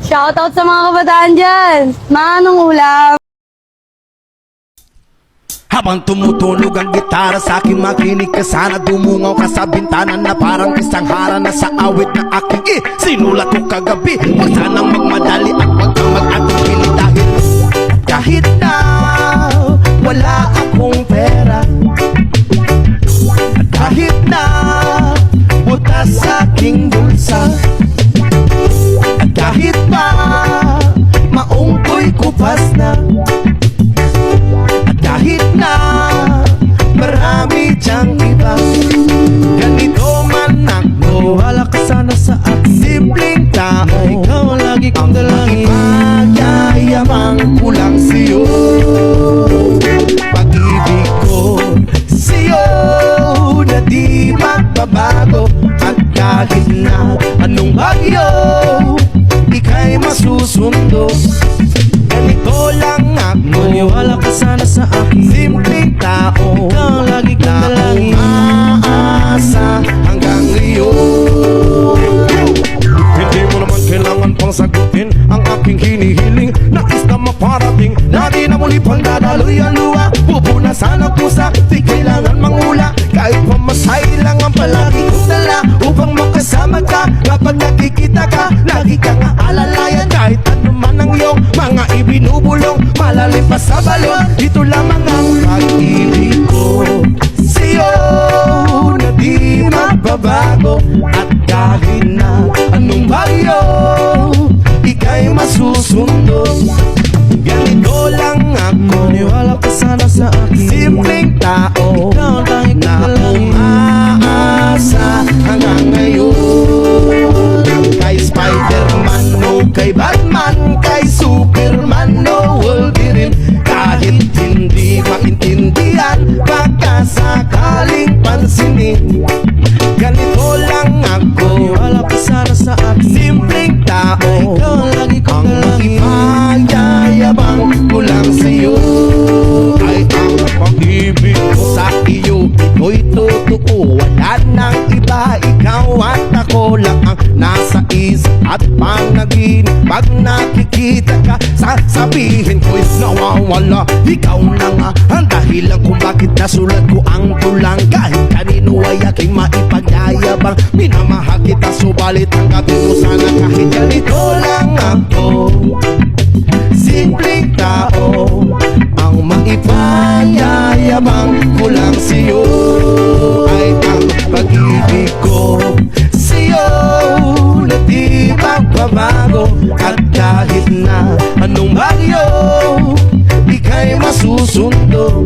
Shoutout sa mga kabataan dyan. Manong ulam. Habang tumutunog ang gitara sa aking makinig ka sana. Dumungaw ka sa bintana na parang isang harana sa awit na aking sinulat ko kagabi. Huwag sanang magmadali at huwag kang mag-atubili dahil kahit na wala akong pera, kahit na butas sa aking bulsa, kahit pa maong ko'y kupas na, kahit na marami diyang iba, ganito man ako. Wala ka sana sa akin, simpleng tao. Ikaw ang lagi kong dalangin. Magyayamang kulang sa'yo. Pag-ibig ko sa'yo na di magbabago. At kahit na anong bagyo, ika'y masusundo. Ganito lang ako. Maniwala ka sana sa akin, simpleng tao. Ikaw ang lagi kong dalangin. Aasa hanggang ngayon. Hindi mo naman kailangan pang sagutin ang aking hinihiling. Nais na maparating na di na muli pang dadaloy ang luha. Pupunasan ang pusa, di kailangan mangula. Kahit pamasay lang ang palagi kong dala upang makasama ka. Kapag nakikita ka, lagi kang aalalayan. Kahit ano man ang iyong mga ibinubulong, malalim pa sa balon. Ito lamang ang pag-ibig ko sa'yo na di magbabago. At kahit na anong bagyo, ika'y masusundo. Ganito lang ako. Maniwala ka sana sa akin, simpleng tao. Ikaw ang tanging na umaasa hanggang ngayon. Kay Spider-Man o kay Batman, kay Superman o Wolverine, kahit hindi maintindihan, baka sakaling pansinin. Ganito lang ako. Maniwala ka sana sa akin, simpleng tao. Ikaw ang lagi kong dalangin. Magyayabang ko lang sa'yo ay ang pag-ibig ko sa iyo. Ito'y totoo, wala nang iba. Ikaw at ako lang ang nasa isip at panaginip. Pag nakikita ka, sasabihin ko'y nawawala. Ikaw na nga ang dahilan kung bakit nasulat ko ang tulang. Kahit kanino ay aking maipagayabang, minamahal kita subalit ang gabi mo sana. Kahit ganito lang ako, simpleng tao, ang maipagayabang ko lang sa'yo ay ang pag-ibig ko sa'yo na di magbabago. At kahit na anong bagyo, ika'y masusundo.